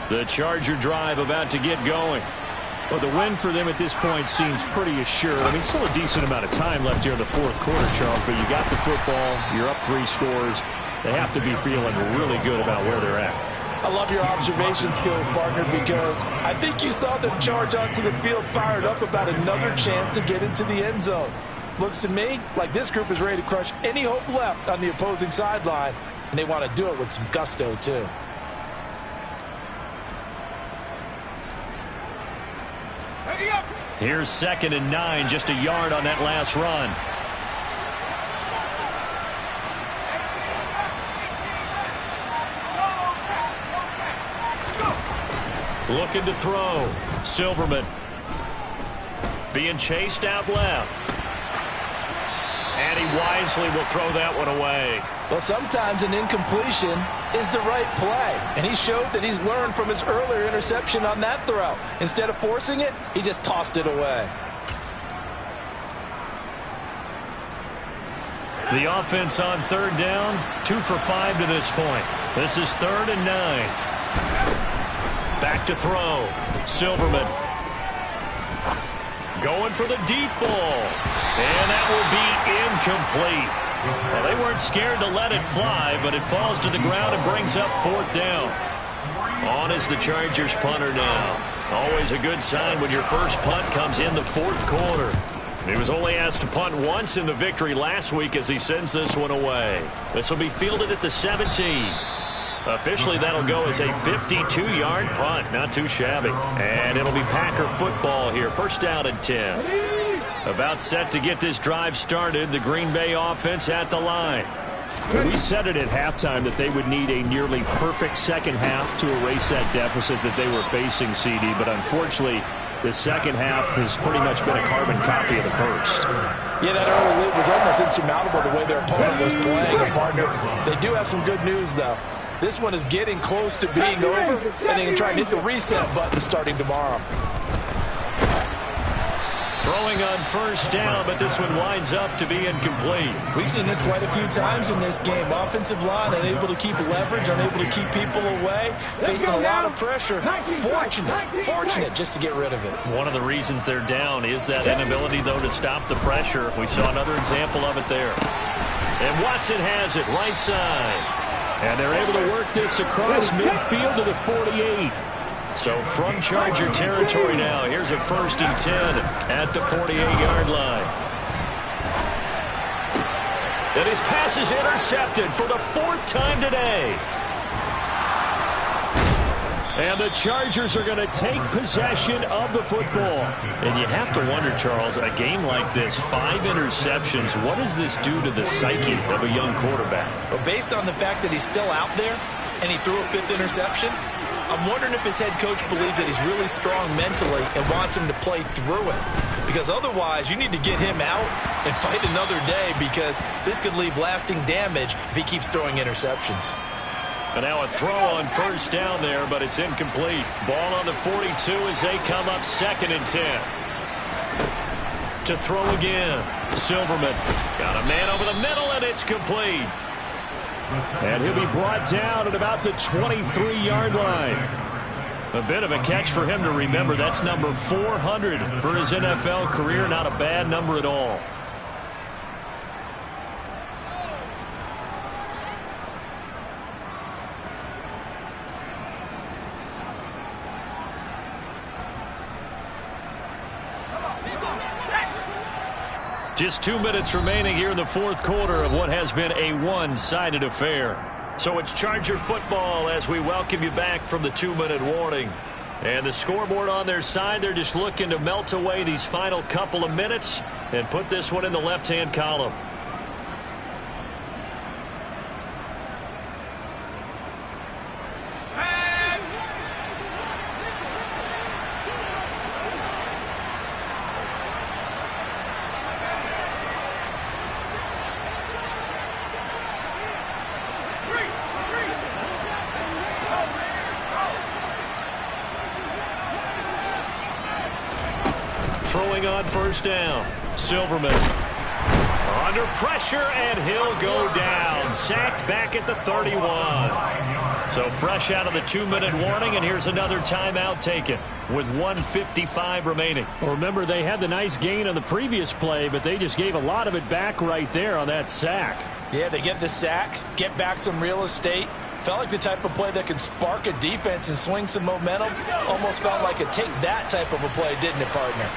S4: line.
S2: The Charger drive about to get going.
S6: Well, the win for them at this point seems pretty assured. I mean, still a decent amount of time left here in the 4th quarter, Charles, but you got the football, you're up 3 scores. They have to be feeling really good about where they're at.
S5: I love your observation skills, partner, because I think you saw them charge onto the field fired up about another chance to get into the end zone. Looks to me like this group is ready to crush any hope left on the opposing sideline, and they want to do it with some gusto, too.
S2: Here's 2nd and 9, just a yard on that last run. Looking to throw. Silverman being chased out left. And he wisely will throw that one away.
S5: Well, sometimes an incompletion is the right play, and he showed that he's learned from his earlier interception on that throw. Instead of forcing it, he just tossed it away.
S2: The offense on 3rd down, 2 for 5 to this point. This is 3rd and 9. Back to throw. Silverman going for the deep ball. And that will be incomplete. Well, they weren't scared to let it fly, but it falls to the ground and brings up 4th down. On is the Chargers punter now. Always a good sign when your first punt comes in the 4th quarter. He was only asked to punt once in the victory last week as he sends this one away. This will be fielded at the 17. Officially, that'll go as a 52-yard punt. Not too shabby. And it'll be Packer football here. 1st down and 10. About set to get this drive started. The Green Bay offense at the line.
S6: Well, we said it at halftime that they would need a nearly perfect second half to erase that deficit that they were facing, CD. But unfortunately, the second half has pretty much been a carbon copy of the first.
S5: Yeah, that early lead was almost insurmountable the way their opponent was playing. And partner, they do have some good news, though. This one is getting close to being over, and they can try and hit the reset button starting tomorrow.
S2: Throwing on 1st down, but this one winds up to be incomplete.
S5: We've seen this quite a few times in this game. Offensive line unable to keep leverage, unable to keep people away, facing a lot of pressure. Fortunate just to get rid of it.
S2: One of the reasons they're down is that inability, though, to stop the pressure. We saw another example of it there. And Watson has it right side.
S6: And they're able to work this across midfield to the 48.
S2: So from Charger territory now, here's a 1st and 10 at the 48-yard line. And his pass is intercepted for the 4th time today. And the Chargers are going to take possession of the football. And you have to wonder, Charles, a game like this, 5 interceptions, what does this do to the psyche of a young quarterback?
S5: Well, based on the fact that he's still out there and he threw a 5th interception, I'm wondering if his head coach believes that he's really strong mentally and wants him to play through it. Because otherwise, you need to get him out and fight another day, because this could leave lasting damage if he keeps throwing interceptions.
S2: And now a throw on 1st down there, but it's incomplete. Ball on the 42 as they come up 2nd and 10. To throw again. Silverman got a man over the middle, and it's complete. And he'll be brought down at about the 23-yard line. A bit of a catch for him to remember. That's number 400 for his NFL career. Not a bad number at all. Just 2 minutes remaining here in the 4th quarter of what has been a one-sided affair. So it's Charger football as we welcome you back from the 2-minute warning. And the scoreboard on their side, they're just looking to melt away these final couple of minutes and put this one in the left-hand column. Throwing on 1st down. Silverman under pressure, and he'll go down. Sacked back at the 31. So fresh out of the 2-minute warning, and here's another timeout taken with 1:55 remaining.
S6: Well, remember, they had the nice gain on the previous play, but they just gave a lot of it back right there on that sack.
S5: Yeah, they get the sack, get back some real estate. Felt like the type of play that can spark a defense and swing some momentum. Almost felt like a take that type of a play, didn't it, partner?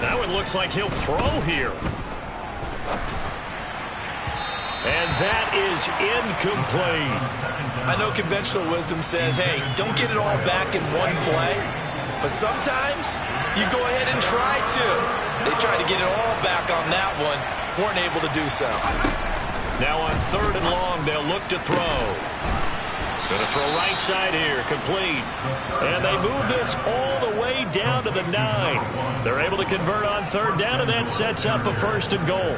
S2: Now it looks like he'll throw here. And that is incomplete.
S5: I know conventional wisdom says, hey, don't get it all back in one play. But sometimes you go ahead and try to. They tried to get it all back on that one. Weren't able to do so.
S2: Now on 3rd and long, they'll look to throw. Going to throw right side here, complete. And they move this all the way down to the 9. They're able to convert on 3rd down, and that sets up a 1st and goal.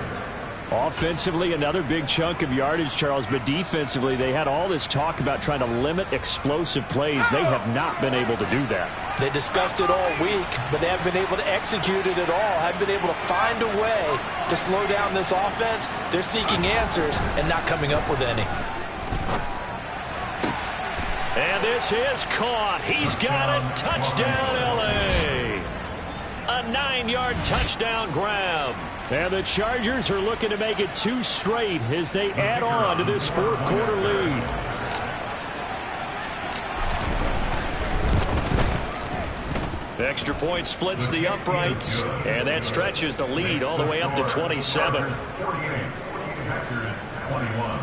S6: Offensively, another big chunk of yardage, Charles, but defensively, they had all this talk about trying to limit explosive plays. They have not been able to do that.
S5: They discussed it all week, but they haven't been able to execute it at all. Haven't been able to find a way to slow down this offense. They're seeking answers and not coming up with any.
S2: And this is caught. He's got it. Touchdown, L.A. A 9-yard touchdown grab.
S6: And the Chargers are looking to make it 2 straight as they add on to this 4th quarter lead.
S2: The extra point splits the uprights, and that stretches the lead all the way up to 27.
S4: 48, Packers 21.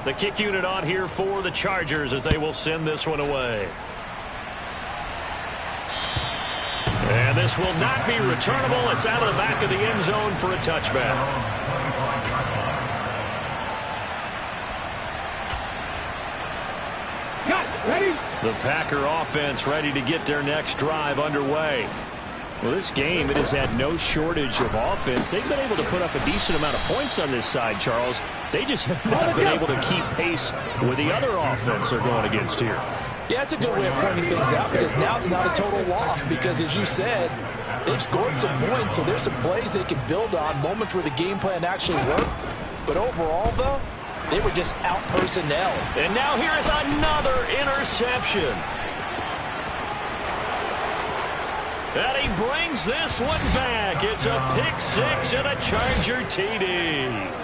S2: The kick unit on here for the Chargers as they will send this one away. And this will not be returnable. It's out of the back of the end zone for a touchback. The Packer offense ready to get their next drive underway.
S6: Well, this game, it has had no shortage of offense. They've been able to put up a decent amount of points on this side, Charles. They just have not been able to keep pace with the other offense they're going against here.
S5: Yeah, it's a good way of pointing things out, because now it's not a total loss, because as you said, They've scored some points, so there's some plays they can build on, moments where the game plan actually worked. But overall, though, they were just out-personnel.
S2: And now here is another interception. And he brings this one back. It's a pick six and a Charger TD.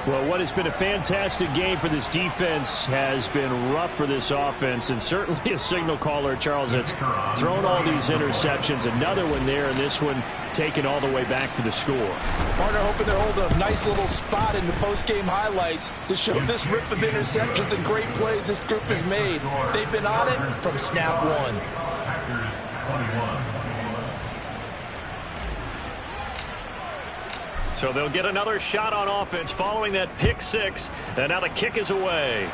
S6: Well, what has been a fantastic game for this defense has been rough for this offense, and certainly a signal caller, Charles, that's thrown all these interceptions. Another one there, and this one taken all the way back for the score.
S5: Partner hoping they're holding a nice little spot in the post-game highlights to show this rip of interceptions and great plays this group has made. They've been on it from snap one.
S2: So they'll get another shot on offense following that pick six. And now the kick is away.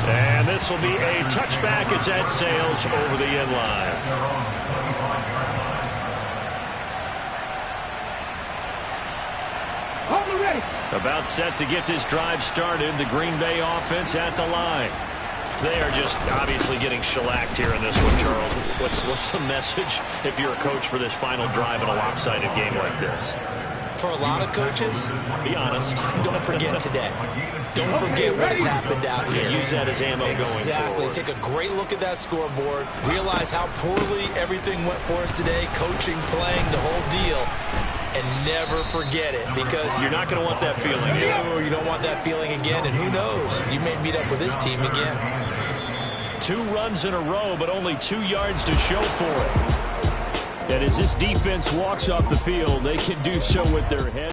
S2: And this will be a touchback as that sails over the end line. About set to get this drive started. The Green Bay offense at the line. They are just obviously getting shellacked here in this one, Charles. What's the message if you're a coach for this final drive in a lopsided game like this?
S5: For a lot of coaches,
S2: be honest.
S5: Don't forget today. Don't forget what has happened out here.
S2: Use that as ammo going forward.
S5: Exactly. Take a great look at that scoreboard. Realize how poorly everything went for us today. Coaching, playing, the whole deal. And never forget it, because
S2: you're not going to want that feeling again.
S5: No, you don't want that feeling again, and who knows? You may meet up with this team again.
S2: 2 runs in a row, but only 2 yards to show for it.
S6: And as this defense walks off the field, they can do so with their head.